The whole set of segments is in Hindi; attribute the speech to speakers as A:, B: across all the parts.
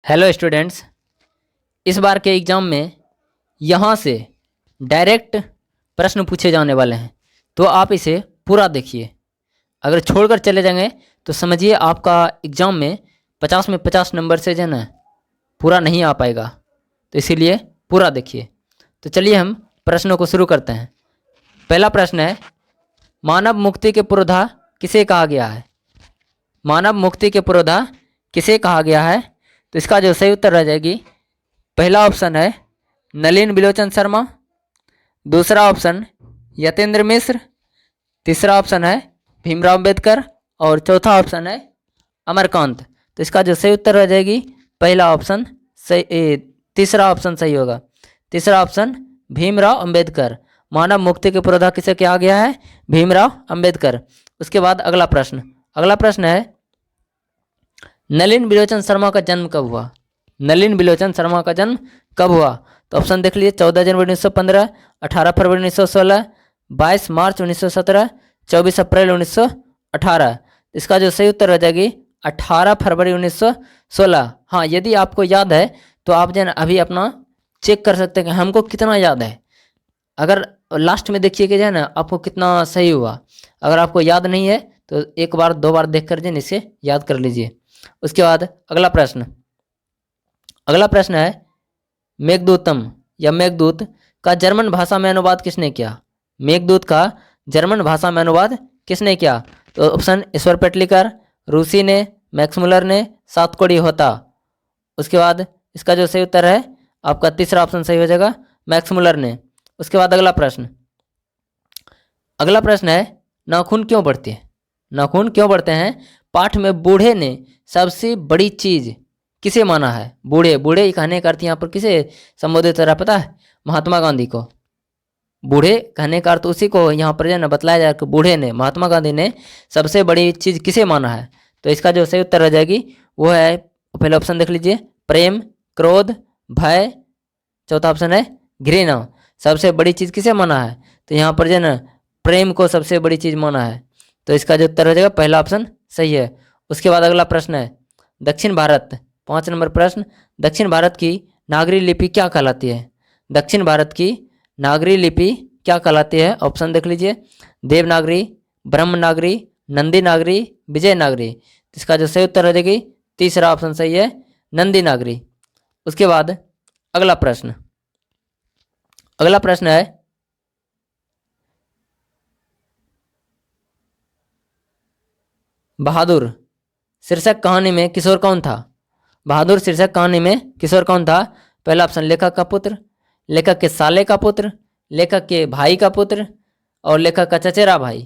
A: हेलो स्टूडेंट्स, इस बार के एग्ज़ाम में यहाँ से डायरेक्ट प्रश्न पूछे जाने वाले हैं, तो आप इसे पूरा देखिए। अगर छोड़कर चले जाएंगे तो समझिए आपका एग्ज़ाम में 50 में 50 नंबर से जो है ना पूरा नहीं आ पाएगा, तो इसीलिए पूरा देखिए। तो चलिए हम प्रश्नों को शुरू करते हैं। पहला प्रश्न है, मानव मुक्ति के पुरोधा किसे कहा गया है? मानव मुक्ति के पुरोधा किसे कहा गया है? तो इसका जो सही उत्तर रह जाएगी, पहला ऑप्शन है नलिन बिलोचन शर्मा, दूसरा ऑप्शन यतेंद्र मिश्र, तीसरा ऑप्शन है भीमराव अम्बेडकर और चौथा ऑप्शन है अमरकांत। तो इसका जो सही उत्तर रह जाएगी पहला ऑप्शन सही, तीसरा ऑप्शन सही होगा। तीसरा ऑप्शन भीमराव अम्बेडकर। मानव मुक्ति के पुरोधा किसे कहा गया है? भीमराव अम्बेडकर। उसके बाद अगला प्रश्न है, नलिन बिलोचन शर्मा का जन्म कब हुआ? नलिन बिलोचन शर्मा का जन्म कब हुआ? तो ऑप्शन देख लीजिए, 14 जनवरी 1915, 18 फरवरी 1916, 22 मार्च 1917, 24 अप्रैल 1918। इसका जो सही उत्तर रह जाएगी 18 फरवरी 1916। हाँ, यदि आपको याद है तो आप जो है अभी अपना चेक कर सकते हैं कि हमको कितना याद है। अगर लास्ट में देखिए कि जो है ना आपको कितना सही हुआ। अगर आपको याद नहीं है तो एक बार दो बार देख कर जो इसे याद कर लीजिए। उसके बाद अगला प्रश्न है, मेघदूतम या मेघदूत का जर्मन भाषा में अनुवाद किसने किया? मेघदूत का जर्मन भाषा में अनुवाद किसने किया? तो ऑप्शन ईश्वर पेटलिकर, रूसी ने, मैक्स मुलर ने, सातकोड़ी होता। उसके बाद इसका जो सही उत्तर है आपका तीसरा ऑप्शन सही हो जाएगा, मैक्स मुलर ने। उसके बाद अगला प्रश्न है, नाखून क्यों बढ़ते हैं? नाखून क्यों बढ़ते हैं? पाठ में बूढ़े ने सबसे बड़ी चीज किसे माना है? बूढ़े कहने का अर्थ यहाँ पर किसे संबोधित हो रहा पता है? महात्मा गांधी को। बूढ़े कहने का अर्थ उसी को यहाँ पर जो बतलाया जाए कि बूढ़े ने, महात्मा गांधी ने सबसे बड़ी चीज किसे माना है? तो इसका जो सही उत्तर रह जाएगी वो है, पहले ऑप्शन देख लीजिए, प्रेम, क्रोध, भय, चौथा ऑप्शन है घृणा। सबसे बड़ी चीज किसे माना है? तो यहाँ पर जो है प्रेम को सबसे बड़ी चीज माना है। तो इसका जो उत्तर हो जाएगा पहला ऑप्शन सही है। उसके बाद अगला प्रश्न है, दक्षिण भारत, 5 नंबर प्रश्न, दक्षिण भारत की नागरी लिपि क्या कहलाती है? दक्षिण भारत की नागरी लिपि क्या कहलाती है? ऑप्शन देख लीजिए, देवनागरी, ब्रह्मनागरी, नंदी नागरी, विजय नागरी। इसका जो सही उत्तर हो जाएगी तीसरा ऑप्शन सही है, नंदी नागरी। उसके बाद अगला प्रश्न है, बहादुर शीर्षक कहानी में किशोर कौन था? बहादुर शीर्षक कहानी में किशोर कौन था? पहला ऑप्शन लेखक का पुत्र, लेखक के साले का पुत्र, लेखक के भाई का पुत्र और लेखक का चचेरा भाई।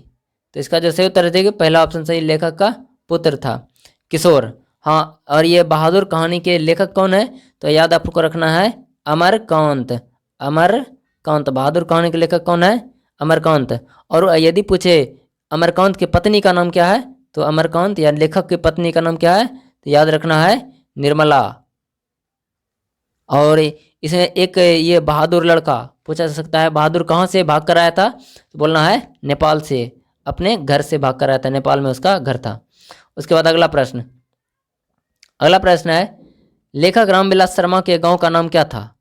A: तो इसका जो सही उत्तर देगी पहला ऑप्शन सही, लेखक का पुत्र था किशोर। हाँ, और ये बहादुर कहानी के लेखक कौन है? तो याद आपको रखना है अमरकांत। अमरकांत बहादुर कहानी के लेखक कौन है? अमरकांत। और यदि पूछे अमरकांत की पत्नी का नाम क्या है? तो अमरकांत या लेखक की पत्नी का नाम क्या है? तो याद रखना है निर्मला। और इसमें एक ये बहादुर लड़का पूछा जा सकता है, बहादुर कहाँ से भाग कर आया था? तो बोलना है नेपाल से, अपने घर से भाग कर आया था, नेपाल में उसका घर था। उसके बाद अगला प्रश्न है, लेखक रामविलास शर्मा के गांव का नाम क्या था?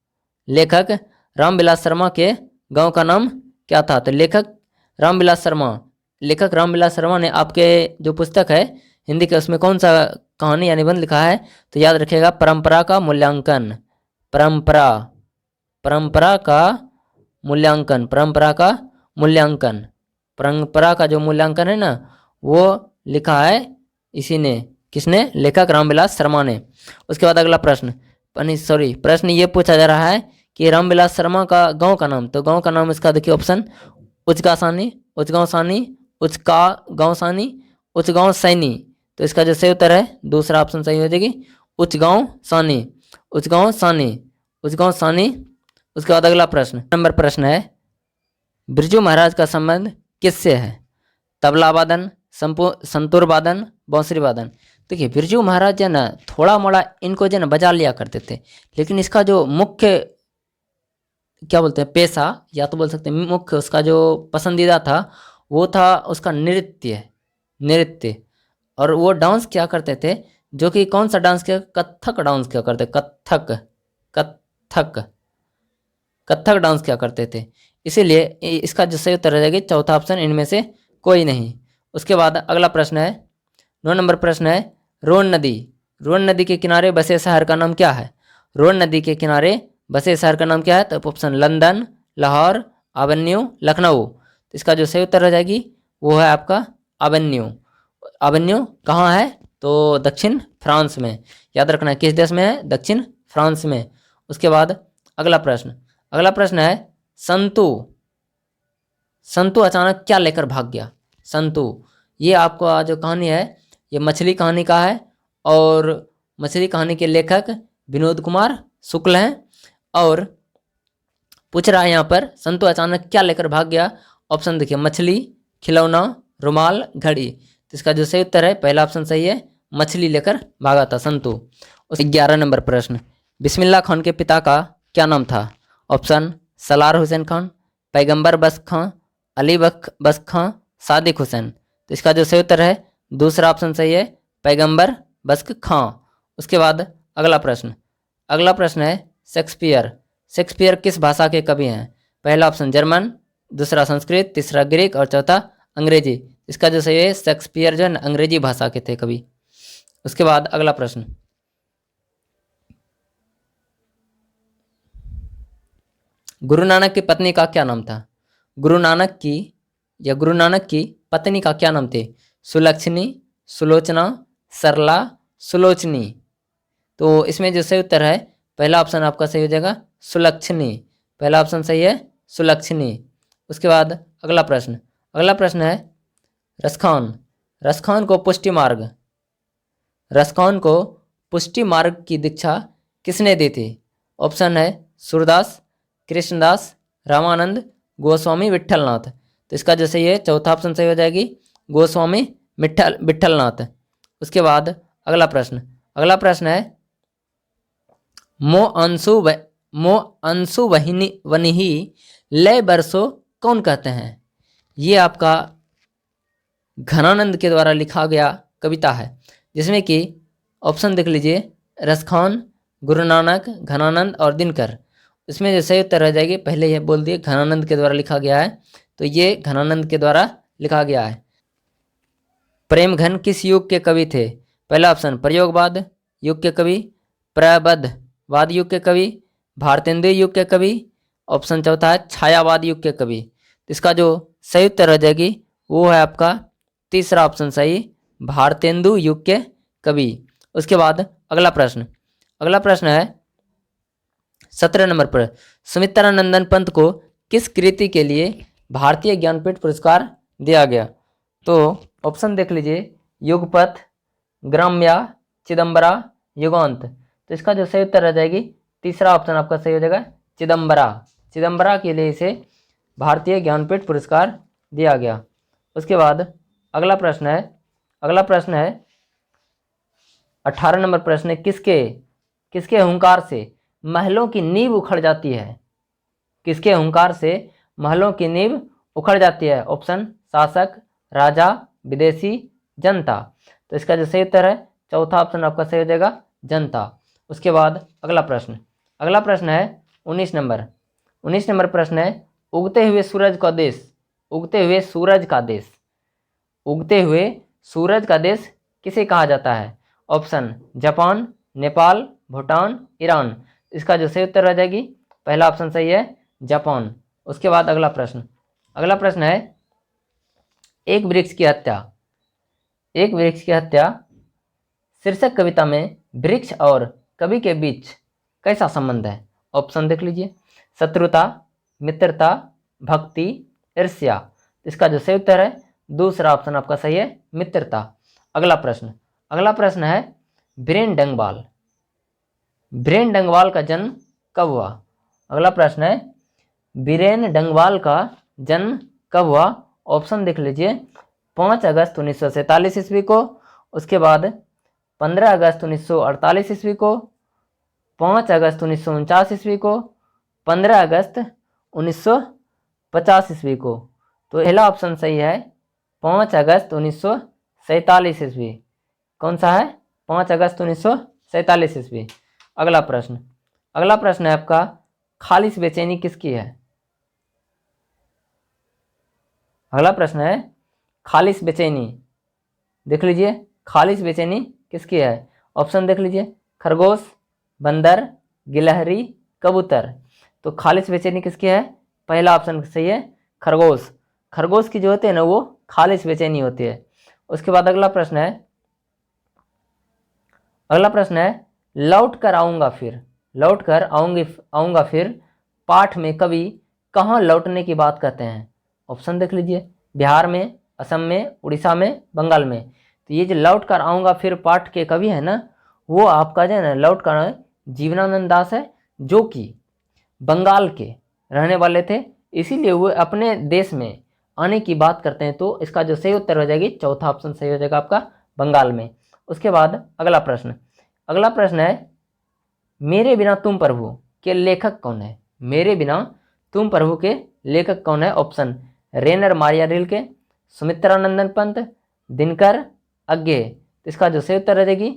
A: लेखक रामविलास शर्मा के गांव का नाम क्या था? तो लेखक रामविलास शर्मा ने आपके जो पुस्तक है हिंदी के, उसमें कौन सा कहानी या निबंध लिखा है? तो याद रखिएगा, परंपरा का मूल्यांकन। परंपरा का जो मूल्यांकन है ना, वो लिखा है इसी ने। किसने? लेखक रामविलास शर्मा ने। उसके बाद अगला प्रश्न ये पूछा जा रहा है कि रामविलास शर्मा का गांव का नाम, तो गांव का नाम इसका देखिए ऑप्शन, उचगांव सानी, उचगांव सैनी। तो इसका जो सही उत्तर है दूसरा ऑप्शन सही हो जाएगी, उचगांव सानी। उसके बाद अगला प्रश्न है, बिरजू महाराज का संबंध किससे है? तबला वादन, संतूर वादन, बांसुरी वादन। देखिए बिरजू महाराज जो ना थोड़ा मोड़ा इनको जो ना बजा लिया करते थे, लेकिन इसका जो मुख्य क्या बोलते हैं पेशा, या तो बोल सकते हैं मुख्य उसका जो पसंदीदा था वो था उसका नृत्य। और वो डांस क्या करते थे जो कि कौन सा डांस किया, कथक डांस किया करते, कथक कथक कथक डांस किया करते थे। इसीलिए इसका जो सही उत्तर हो जाएगा चौथा ऑप्शन, इनमें से कोई नहीं। उसके बाद अगला प्रश्न है, 9 नंबर प्रश्न है, रोन नदी, रोन नदी के किनारे बसे शहर का नाम क्या है? रोन नदी के किनारे बसे शहर का नाम क्या है? तो ऑप्शन लंदन, लाहौर, आबन्यू, लखनऊ। तो इसका जो सही उत्तर हो जाएगी वो है आपका आबन्यू। आबन्यू कहाँ है? तो दक्षिण फ्रांस में। याद रखना किस देश में है? दक्षिण फ्रांस में। उसके बाद अगला प्रश्न, अगला प्रश्न है, संतु, संतु अचानक क्या लेकर भाग गया? संतु, ये आपको जो कहानी है ये मछली कहानी का है, और मछली कहानी के लेखक विनोद कुमार शुक्ल हैं। और पूछ रहा है यहाँ पर संतु अचानक क्या लेकर भाग गया? ऑप्शन देखिए, मछली, खिलौना, रुमाल, घड़ी। तो इसका जो सही उत्तर है पहला ऑप्शन सही है, मछली लेकर भागा था संतु। उस 11 नंबर प्रश्न, बिस्मिल्लाह खान के पिता का क्या नाम था? ऑप्शन सलार हुसैन खान, पैगंबर बख्श खां, अली बख्श खां, सादिक हुसैन। तो इसका जो सही उत्तर है दूसरा ऑप्शन सही है, पैगंबर बख्श खां। उसके बाद अगला प्रश्न, अगला प्रश्न है, शेक्सपियर, शेक्सपियर किस भाषा के कवि हैं? पहला ऑप्शन जर्मन, दूसरा संस्कृत, तीसरा ग्रीक और चौथा अंग्रेजी। इसका जो सही है शेक्सपियर जो है अंग्रेजी भाषा के थे कवि। उसके बाद अगला प्रश्न, गुरु नानक की पत्नी का क्या नाम था? गुरु नानक की या गुरु नानक की पत्नी का क्या नाम थे? सुलक्षणी, सुलोचना, सरला, सुलोचनी। तो इसमें जो सही उत्तर है पहला ऑप्शन आपका सही हो जाएगा सुलक्षणी, पहला ऑप्शन सही है सुलक्षणी। उसके बाद अगला प्रश्न, अगला प्रश्न है, रसखान, रसखान को पुष्टि मार्ग, रसखान को पुष्टि मार्ग की दीक्षा किसने दी थी? ऑप्शन है सूरदास, कृष्णदास, रामानंद, गोस्वामी विट्ठलनाथ। तो इसका जो सही है चौथा ऑप्शन सही हो जाएगी गोस्वामी विट्ठलनाथ। उसके बाद अगला प्रश्न, अगला प्रश्न है, मो अंशु वनिही लय बरसो कौन कहते हैं? ये आपका घनानंद के द्वारा लिखा गया कविता है, जिसमें कि ऑप्शन देख लीजिए, रसखान, गुरु नानक, घनानंद और दिनकर। इसमें जो सही उत्तर रह जाएगी, पहले ये बोल दिए घनानंद के द्वारा लिखा गया है, तो ये घनानंद के द्वारा लिखा गया है। प्रेमघन किस युग के कवि थे? पहला ऑप्शन प्रयोगवाद युग के कवि, प्रबद्धवाद युग के कवि, भारतेंदु युग के कवि, ऑप्शन चौथा है छायावाद युग के कवि। इसका जो सही उत्तर रह जाएगी वो है आपका तीसरा ऑप्शन सही, भारतेंदु युग के कवि। उसके बाद अगला प्रश्न, अगला प्रश्न है 17 नंबर पर, सुमित्रानंदन पंत को किस कृति के लिए भारतीय ज्ञानपीठ पुरस्कार दिया गया? तो ऑप्शन देख लीजिए, युगपथ, ग्राम्या, चिदम्बरा, युगांत। तो इसका जो सही उत्तर रह जाएगी तीसरा ऑप्शन आपका सही हो जाएगा चिदम्बरा, चिदम्बरा के लिए इसे भारतीय ज्ञानपीठ पुरस्कार दिया गया। उसके बाद अगला प्रश्न है, अगला प्रश्न है 18 नंबर प्रश्न, किसके हुंकार से महलों की नींव उखड़ जाती है? किसके हुंकार से महलों की नींव उखड़ जाती है? ऑप्शन शासक, राजा, विदेशी, जनता। तो इसका जो सही उत्तर है चौथा ऑप्शन आपका सही हो जाएगा जनता। उसके बाद अगला प्रश्न, अगला प्रश्न है 19 नंबर, 19 नंबर प्रश्न है, उगते हुए सूरज का देश, उगते हुए सूरज का देश, उगते हुए सूरज का देश किसे कहा जाता है? Option Japan, Nepal, Bhutan, Iran. इसका जो सही उत्तर रह जाएगी पहला ऑप्शन सही है जापान। उसके बाद अगला प्रश्न, अगला प्रश्न है, एक वृक्ष की हत्या, एक वृक्ष की हत्या शीर्षक कविता में वृक्ष और कवि के बीच कैसा संबंध है? ऑप्शन देख लीजिए, शत्रुता, मित्रता, भक्ति, ईर्ष्या। इसका जो सही उत्तर है दूसरा ऑप्शन आपका सही है मित्रता। अगला प्रश्न, अगला प्रश्न है, बीरेन डंगवाल, बीरेन डंगवाल का जन्म कब हुआ? अगला प्रश्न है, बीरेन डंगवाल का जन्म कब हुआ? ऑप्शन देख लीजिए, 5 अगस्त 1947 ईस्वी को, उसके बाद 15 अगस्त 1948 ईस्वी को, 5 अगस्त 1949 ईस्वी को, 15 अगस्त 1950 ईस्वी को। तो पहला ऑप्शन सही है 5 अगस्त 1947 ईस्वी। कौन सा है? 5 अगस्त 1947 ईस्वी। अगला प्रश्न है आपका, खालिश बेचैनी किसकी है? अगला प्रश्न है खालिश बेचैनी, देख लीजिए खालिश बेचैनी किसकी है? ऑप्शन देख लीजिए, खरगोश, बंदर, गिलहरी, कबूतर। तो खालिश बेचैनी किसकी है? पहला ऑप्शन सही है, खरगोश। खरगोश की जो होती है ना वो खालिश बेचैनी होती है। उसके बाद अगला प्रश्न है लौट कर आऊँगा फिर पाठ में कवि कहाँ लौटने की बात कहते हैं? ऑप्शन देख लीजिए, बिहार में, असम में, उड़ीसा में, बंगाल में। तो ये जो लौट कर आऊँगा फिर पाठ के कवि है ना, वो आपका जो है ना लौट कर जीवनानंद दास है, जो कि बंगाल के रहने वाले थे, इसीलिए वो अपने देश में आने की बात करते हैं। तो इसका जो सही उत्तर हो जाएगी, चौथा ऑप्शन सही हो जाएगा आपका, बंगाल में। उसके बाद अगला प्रश्न है मेरे बिना तुम प्रभु के लेखक कौन है? मेरे बिना तुम प्रभु के लेखक कौन है? Option, Rainer Maria Rilke, Sumitranandan Pant, Dinkar Agyeya. तो इसका जो सही उत्तर हो जाएगी,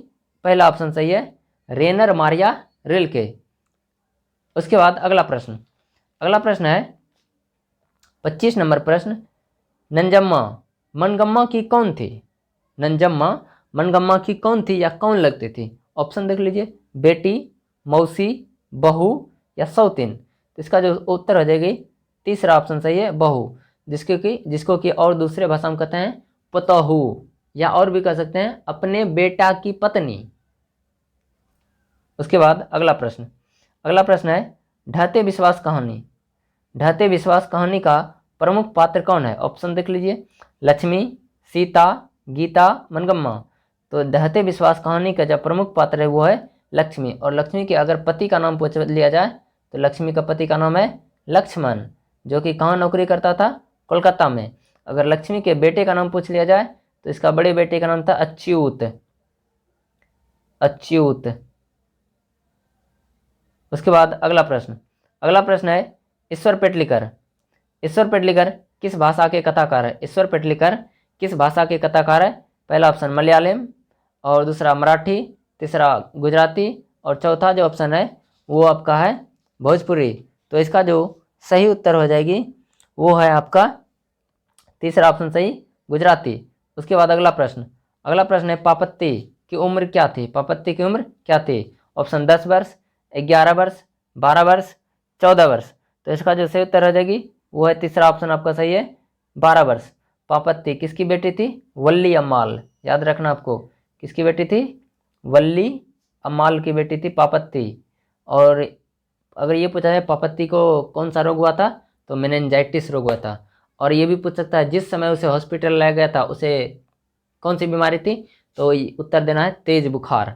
A: पहला ऑप्शन सही है, रेनर मारिया रिल्के। उसके बाद अगला प्रश्न है 25 नंबर प्रश्न, नंजम्मा मनगम्मा की कौन थी? नंजम्मा मनगम्मा की कौन थी या कौन लगती थी? ऑप्शन देख लीजिए, बेटी, मौसी, बहू या सौतीन। तो इसका जो उत्तर हो जाएगी, तीसरा ऑप्शन सही है, बहू, जिसको कि और दूसरे भाषा में कहते हैं पतोहू, या और भी कह सकते हैं अपने बेटा की पत्नी। उसके बाद अगला प्रश्न है ढहते विश्वास कहानी का प्रमुख पात्र कौन है? ऑप्शन देख लीजिए, लक्ष्मी, सीता, गीता, मनगम्मा। तो ढहते विश्वास कहानी का जो प्रमुख पात्र है वो है लक्ष्मी। और लक्ष्मी के अगर पति का नाम पूछ लिया जाए तो लक्ष्मी का पति का नाम है लक्ष्मण, जो कि कहाँ नौकरी करता था? कोलकाता में। अगर लक्ष्मी के बेटे का नाम पूछ लिया जाए तो इसका बड़े बेटे का नाम था अच्युत। उसके बाद अगला प्रश्न है ईश्वर पेटलिकर किस भाषा के कथाकार है? ईश्वर पेटलिकर किस भाषा के कथाकार है? पहला ऑप्शन मलयालम, और दूसरा मराठी, तीसरा गुजराती, और चौथा जो ऑप्शन है वो आपका है भोजपुरी। तो इसका जो सही उत्तर हो जाएगी वो है आपका तीसरा ऑप्शन सही, गुजराती। उसके बाद अगला प्रश्न है पापत्ती की उम्र क्या थी? ऑप्शन 10 वर्ष, 11 वर्ष, 12 वर्ष, 14 वर्ष। तो इसका जो सही उत्तर हो जाएगी वो है तीसरा ऑप्शन आपका सही है, 12 वर्ष। पापत्ती किसकी बेटी थी? वल्ली अम्माल। याद रखना आपको, किसकी बेटी थी? वल्ली अम्माल की बेटी थी पापत्ती। और अगर ये पूछा जाए पापत्ती को कौन सा रोग हुआ था, तो मेनिंजाइटिस रोग हुआ था। और ये भी पूछ सकता है जिस समय उसे हॉस्पिटल लाया गया था उसे कौन सी बीमारी थी, तो उत्तर देना है तेज बुखार।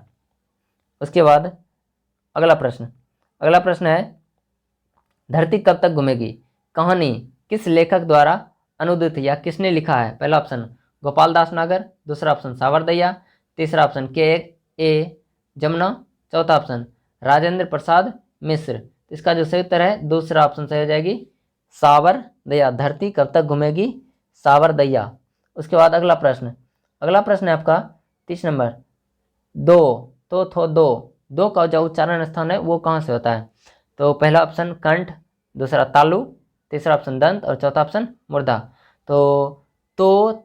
A: उसके बाद अगला प्रश्न है धरती कब तक घूमेगी कहानी किस लेखक द्वारा अनुदित या किसने लिखा है? पहला ऑप्शन गोपाल दास नागर, दूसरा ऑप्शन सावरदैया, तीसरा ऑप्शन के जमुना, चौथा ऑप्शन राजेंद्र प्रसाद मिश्र। इसका जो सही उत्तर है दूसरा ऑप्शन सही हो जाएगी, सावरदैया। धरती कब तक घूमेगी, सावरदैया। उसके बाद अगला प्रश्न है आपका 30 नंबर, दो का जो उच्चारण स्थान है वो कहाँ से होता है? तो पहला ऑप्शन कंठ, दूसरा तालु, तीसरा ऑप्शन दंत, और चौथा ऑप्शन मूर्धा। तो थो,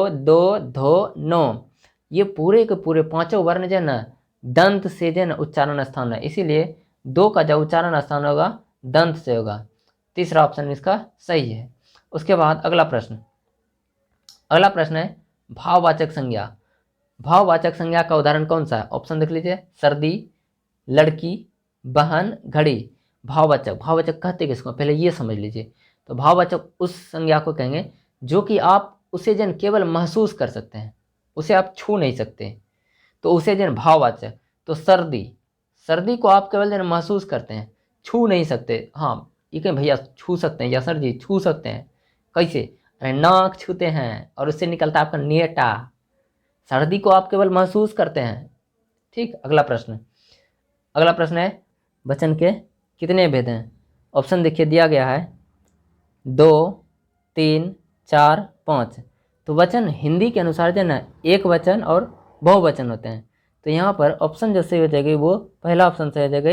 A: दो, धो, नो, ये पूरे के पूरे पांचों वर्ण जो है ना दंत से जो है ना उच्चारण स्थान है, इसीलिए दो का जो उच्चारण स्थान होगा दंत से होगा। तीसरा ऑप्शन इसका सही है। उसके बाद अगला प्रश्न है भाववाचक संज्ञा का उदाहरण कौन सा है? ऑप्शन देख लीजिए, सर्दी, लड़की, बहन, घड़ी। भाववाचक कहते किसको, पहले ये समझ लीजिए। तो भाववाचक उस संज्ञा को कहेंगे जो कि आप उसे जन केवल महसूस कर सकते हैं, उसे आप छू नहीं सकते, तो उसे जन भाववाचक। तो सर्दी को आप केवल जन महसूस करते हैं, छू नहीं सकते। हाँ, ये कहें भैया छू सकते हैं, या सर जी छू सकते हैं, कैसे? अरे नाक छूते हैं और उससे निकलता है आपका नेटा। सर्दी को आप केवल महसूस करते हैं। ठीक। अगला प्रश्न है वचन के कितने भेद हैं? ऑप्शन देखिए दिया गया है 2, 3, 4, 5। तो वचन हिंदी के अनुसार जो है ना एक वचन और बहुवचन होते हैं। तो यहाँ पर ऑप्शन जो सही हो जाएगी वो पहला ऑप्शन सही हो जाएगा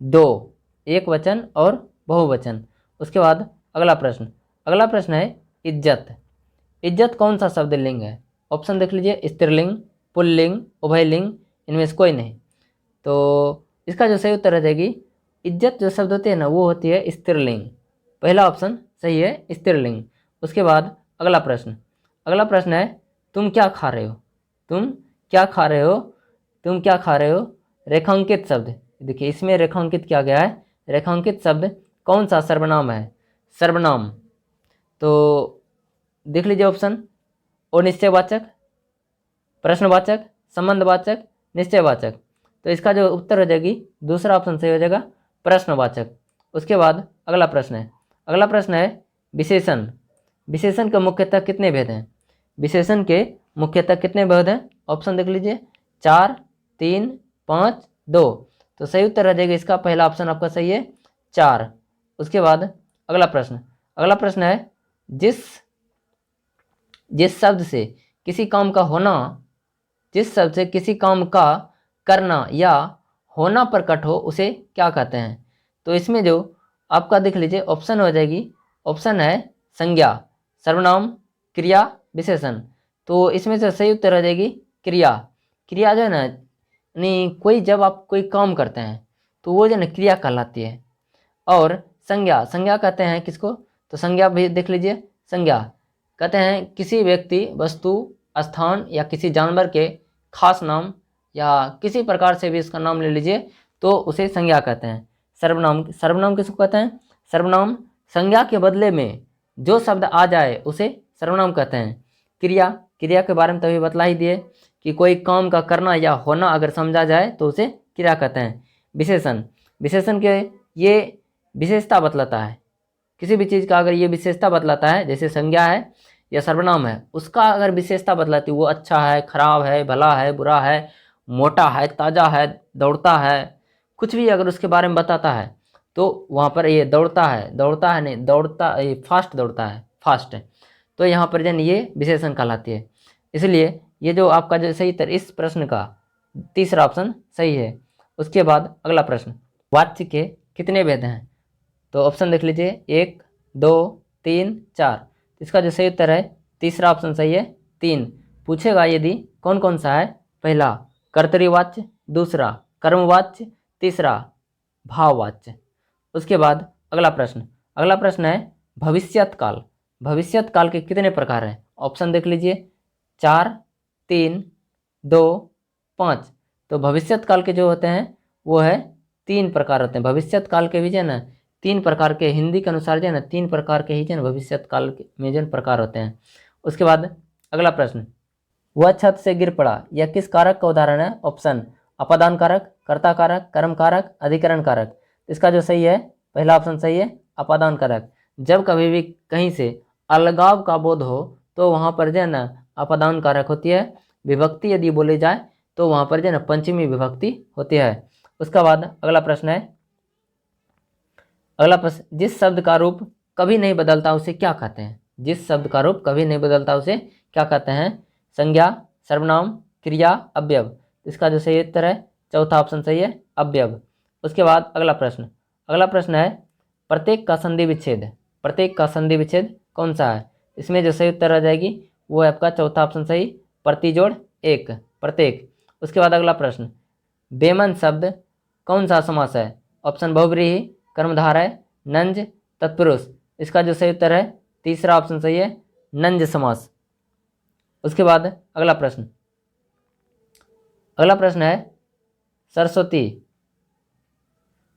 A: 2, एक वचन और बहुवचन। उसके बाद अगला प्रश्न है इज्जत। इज्जत कौन सा शब्द लिंग है? ऑप्शन देख लीजिए, स्त्रीलिंग, पुल्लिंग, उभयलिंग, इनमें से कोई नहीं। तो इसका जो सही उत्तर हो जाएगी, इज्जत जो शब्द होती है ना वो होती है स्त्रीलिंग। पहला ऑप्शन सही है स्त्रीलिंग। उसके बाद अगला प्रश्न है तुम क्या खा रहे हो? तुम क्या खा रहे हो? तुम क्या खा रहे हो? रेखांकित शब्द, देखिए इसमें रेखांकित किया गया है। रेखांकित शब्द कौन सा सर्वनाम है? सर्वनाम। तो देख लीजिए ऑप्शन, और निश्चयवाचक, प्रश्नवाचक, संबंधवाचक, निश्चयवाचक। तो इसका जो उत्तर हो जाएगी दूसरा ऑप्शन सही हो जाएगा, प्रश्नवाचक। उसके बाद अगला प्रश्न है विशेषण। विशेषण के मुख्यतः कितने भेद हैं? विशेषण के मुख्यतः कितने भेद हैं? ऑप्शन देख लीजिए, 4, 3, 5, 2। तो सही उत्तर हो जाएगा इसका पहला ऑप्शन आपका सही है, 4। उसके बाद अगला प्रश्न है जिस शब्द से किसी काम का होना, जिस शब्द से किसी काम का करना या होना प्रकट हो उसे क्या कहते हैं? तो इसमें जो आपका देख लीजिए ऑप्शन हो जाएगी, ऑप्शन है संज्ञा, सर्वनाम, क्रिया, विशेषण। तो इसमें से सही उत्तर हो जाएगी क्रिया। क्रिया जो है ना, यानी कोई जब आप कोई काम करते हैं तो वो जो है ना क्रिया कहलाती है। और संज्ञा कहते हैं किसको? तो संज्ञा भी देख लीजिए, संज्ञा कहते हैं किसी व्यक्ति, वस्तु, स्थान या किसी जानवर के खास नाम या किसी प्रकार से भी इसका नाम ले लीजिए तो उसे संज्ञा कहते हैं। सर्वनाम किसको कहते हैं? सर्वनाम संज्ञा के बदले में जो शब्द आ जाए उसे सर्वनाम कहते हैं। क्रिया के बारे में तभी बतला ही दिए कि कोई काम का करना या होना अगर समझा जाए तो उसे क्रिया कहते हैं। विशेषण के ये विशेषता बतलाता है, किसी भी चीज़ का अगर ये विशेषता बतलाता है, जैसे संज्ञा है या सर्वनाम है, उसका अगर विशेषता बतलाती है, वो अच्छा है, खराब है, भला है, बुरा है, मोटा है, ताज़ा है, दौड़ता है, कुछ भी अगर उसके बारे में बताता है तो वहाँ पर ये फास्ट दौड़ता है, फास्ट है, तो यहाँ पर जन ये विशेषण कहलाती है। इसलिए ये जो आपका जो सही उत्तर इस प्रश्न का तीसरा ऑप्शन सही है। उसके बाद अगला प्रश्न, वाच्य के कितने भेद हैं? तो ऑप्शन देख लीजिए, 1, 2, 3, 4। इसका जो सही उत्तर है तीसरा ऑप्शन सही है, 3। पूछेगा यदि कौन कौन सा है? पहला कर्तरीवाच्य, दूसरा कर्मवाच्य, तीसरा भाववाच्य। उसके बाद अगला प्रश्न है भविष्यत काल के कितने प्रकार हैं? ऑप्शन देख लीजिए, 4, 3, 2, 5। तो भविष्यत काल के जो होते हैं वो है 3 प्रकार होते हैं। भविष्यत काल के भी जो है ना 3 प्रकार के, हिंदी के अनुसार जो है ना 3 प्रकार के ही जो है ना भविष्यत काल में जो प्रकार होते हैं। उसके बाद अगला प्रश्न, वह छत से गिर पड़ा यह किस कारक का उदाहरण है? ऑप्शन अपादान कारक, कर्ता कारक, कर्म कारक, अधिकरण कारक। इसका जो सही है पहला ऑप्शन सही है, अपादान कारक। जब कभी भी कहीं से अलगाव का बोध हो तो वहाँ पर जो है ना अपादान कारक होती है। विभक्ति यदि बोली जाए तो वहाँ पर जो है ना पंचमी विभक्ति होती है। उसके बाद अगला प्रश्न, जिस शब्द का रूप कभी नहीं बदलता उसे क्या कहते हैं? जिस शब्द का रूप कभी नहीं बदलता उसे क्या कहते हैं? संज्ञा, सर्वनाम, क्रिया, अवयव। इसका जो सही उत्तर है चौथा ऑप्शन सही है, अवयव। उसके बाद अगला प्रश्न है प्रत्येक का संधि विच्छेद कौन सा है? इसमें जो सही उत्तर आ जाएगी वो है आपका चौथा ऑप्शन सही, प्रतिजोड़ 1, प्रत्येक। उसके बाद अगला प्रश्न, बेमन शब्द कौन सा समास है? ऑप्शन बहुव्रीहि, कर्मधारय, नंज, तत्पुरुष। इसका जो सही उत्तर है तीसरा ऑप्शन सही है, नंज समास। उसके बाद अगला प्रश्न है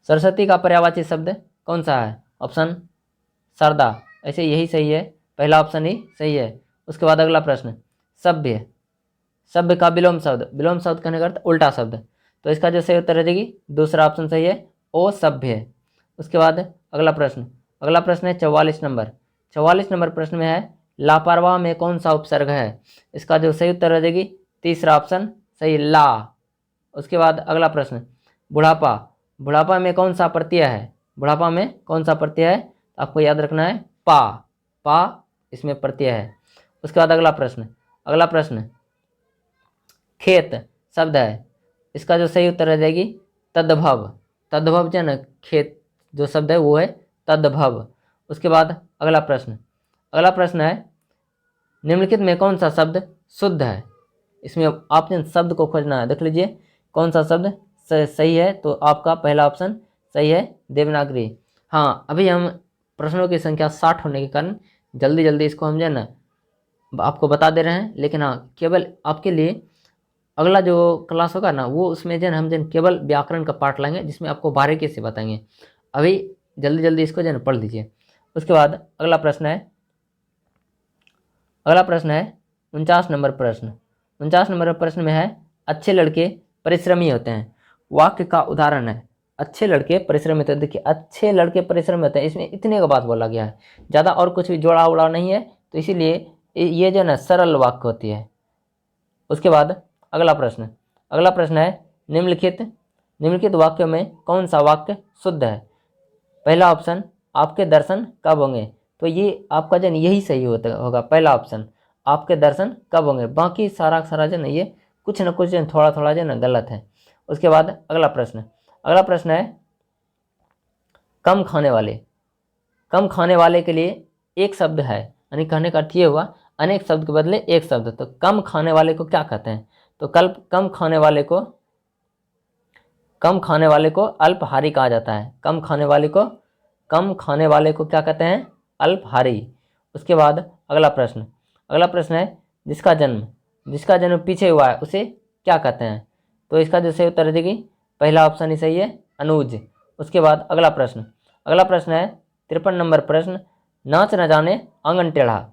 A: सरस्वती का पर्यायवाची शब्द कौन सा है? ऑप्शन शारदा। ऐसे यही सही है, पहला ऑप्शन ही सही है। उसके बाद अगला प्रश्न, सभ्य का विलोम शब्द कहने का अर्थ उल्टा शब्द, तो इसका जो सही उत्तर हो जाएगी दूसरा ऑप्शन सही है, ओ सभ्य। उसके बाद अगला प्रश्न है 44 नंबर प्रश्न में है लापरवाह में कौन सा उपसर्ग है? इसका जो सही उत्तर हो जाएगी तीसरा ऑप्शन सही, ला। उसके बाद अगला प्रश्न, बुढ़ापा में कौन सा प्रत्यय है? बुढ़ापा में कौन सा प्रत्यय है? आपको याद रखना है, पा इसमें प्रत्यय है। उसके बाद अगला प्रश्न, खेत शब्द है, इसका जो सही उत्तर आ जाएगी तद्भव। तद्भव जो है ना खेत जो शब्द है वो है तद्भव। उसके बाद अगला प्रश्न है निम्नलिखित में कौन सा शब्द शुद्ध है। इसमें आपने शब्द को खोजना है। देख लीजिए कौन सा शब्द सही है, तो आपका पहला ऑप्शन सही है देवनागरी। हाँ, अभी हम प्रश्नों की संख्या 60 होने के कारण जल्दी जल्दी इसको हम जो है ना आपको बता दे रहे हैं। लेकिन हाँ, केवल आपके लिए अगला जो क्लास होगा ना वो उसमें जो है हम जो केवल व्याकरण का पार्ट लाएंगे, जिसमें आपको बारीकी से बताएंगे। अभी जल्दी जल्दी इसको जो है ना पढ़ लीजिए। उसके बाद अगला प्रश्न है 49 नंबर प्रश्न। 49 नंबर प्रश्न में है अच्छे लड़के परिश्रमी होते हैं। वाक्य का उदाहरण है अच्छे लड़के परिश्रमी होते हैं। देखिए अच्छे लड़के परिश्रमी होते हैं, इसमें इतने का बात बोला गया है, ज़्यादा और कुछ भी जोड़ा उड़ा नहीं है, तो इसीलिए ये जो है ना सरल वाक्य होती है। उसके बाद अगला प्रश्न है निम्नलिखित वाक्यों में कौन सा वाक्य शुद्ध है। पहला ऑप्शन आपके दर्शन कब होंगे, तो ये आपका जन यही सही होगा। पहला ऑप्शन आपके दर्शन कब होंगे, बाकी सारा जन ये कुछ न कुछ थोड़ा थोड़ा जन गलत है। उसके बाद अगला प्रश्न है कम खाने वाले के लिए एक शब्द है, यानी कहने का अर्थ ये हुआ अनेक शब्द के बदले एक शब्द। तो कम खाने वाले को क्या कहते हैं, तो कम खाने वाले को अल्पहारी कहा जाता है। कम खाने वाले को क्या कहते हैं, अल्पहारी। उसके बाद अगला प्रश्न है जिसका जन्म पीछे हुआ है उसे क्या कहते हैं, तो इसका जो सही उत्तर देगी पहला ऑप्शन ही सही है अनुज। उसके बाद अगला प्रश्न है 53 नंबर प्रश्न नाच न जाने आंगन टेढ़ा।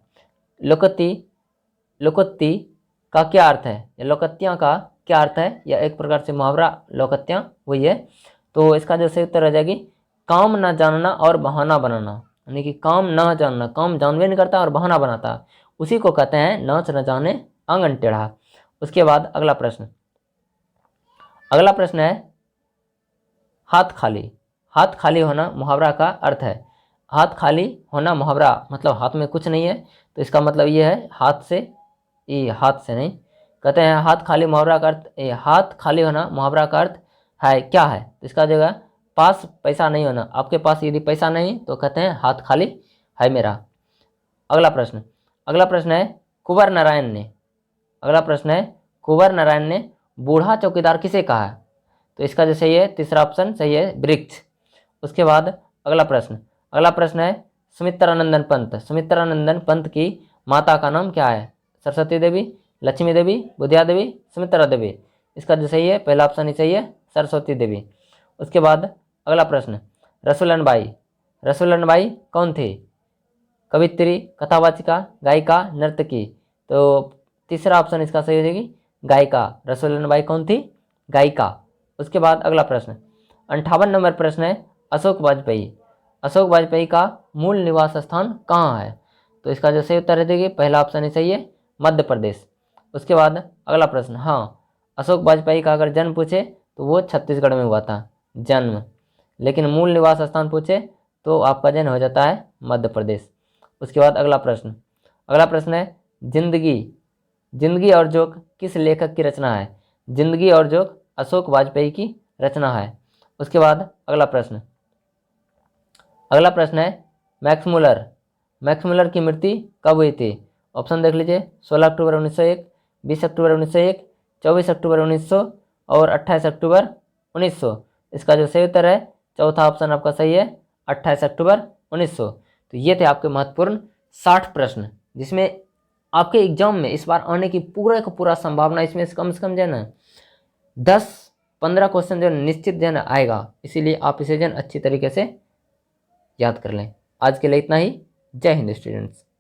A: लोकोक्ति का क्या अर्थ है, या लोकोक्तियाँ का क्या अर्थ है, या एक प्रकार से मुहावरा लोकोक्तियाँ हुई है। तो इसका जो सही उत्तर आ जाएगी काम न जानना और बहाना बनाना, यानी कि काम न जानना, काम जानवे नहीं करता और बहाना बनाता, उसी को कहते हैं नाच न जाने आंगन टेढ़ा। उसके बाद अगला प्रश्न है हाथ खाली होना मुहावरा का अर्थ है। हाथ खाली होना मुहावरा मतलब हाथ में कुछ नहीं है, तो इसका मतलब ये है हाथ से नहीं कहते हैं। हाथ खाली मुहावरा का अर्थ हाथ खाली होना मुहावरा का अर्थ है क्या है, तो इसका जगह पास पैसा नहीं होना। आपके पास यदि पैसा नहीं तो कहते हैं हाथ खाली है मेरा। अगला प्रश्न है कुंवर नारायण ने बूढ़ा चौकीदार किसे कहा है, तो इसका जो सही है तीसरा ऑप्शन सही है वृक्ष। उसके बाद अगला प्रश्न है सुमित्रानंदन पंत की माता का नाम क्या है, सरस्वती देवी, लक्ष्मी देवी, बुधिया देवी, सुमित्रा देवी। इसका जो सही है पहला ऑप्शन ही सही है सरस्वती देवी। उसके बाद अगला प्रश्न रसूलन बाई कौन थी, कवित्री, कथावाचिका, गायिका, नर्तकी। तो तीसरा ऑप्शन इसका सही हो जाएगी गायिका। रसूलन बाई कौन थी, गायिका। उसके बाद अगला प्रश्न 58 नंबर प्रश्न है अशोक वाजपेयी का मूल निवास स्थान कहाँ है, तो इसका जो सही उत्तर देगी पहला ऑप्शन ही सही है मध्य प्रदेश। उसके बाद अगला प्रश्न हाँ अशोक वाजपेयी का अगर जन्म पूछे तो वो छत्तीसगढ़ में हुआ था जन्म, लेकिन मूल निवास स्थान पूछे तो आपका जन्म हो जाता है मध्य प्रदेश। उसके बाद अगला प्रश्न है जिंदगी और जोक किस लेखक की रचना है। जिंदगी और जोक अशोक वाजपेयी की रचना है। उसके बाद अगला प्रश्न है मैक्स मुलर की मृत्यु कब हुई थी। ऑप्शन देख लीजिए 16 अक्टूबर 1901, 20 अक्टूबर 1901, 24 अक्टूबर 1900 और 28 अक्टूबर 1900। इसका जो सही उत्तर है चौथा ऑप्शन आपका सही है 28 अक्टूबर 1900। तो ये थे आपके महत्वपूर्ण 60 प्रश्न, जिसमें आपके एग्जाम में इस बार आने की पूरा संभावना इसमें से कम जो है ना 10-15 क्वेश्चन जो निश्चित जो है ना आएगा। इसीलिए आप इसे जो अच्छी तरीके से याद कर लें। आज के लिए इतना ही। जय हिंद स्टूडेंट्स।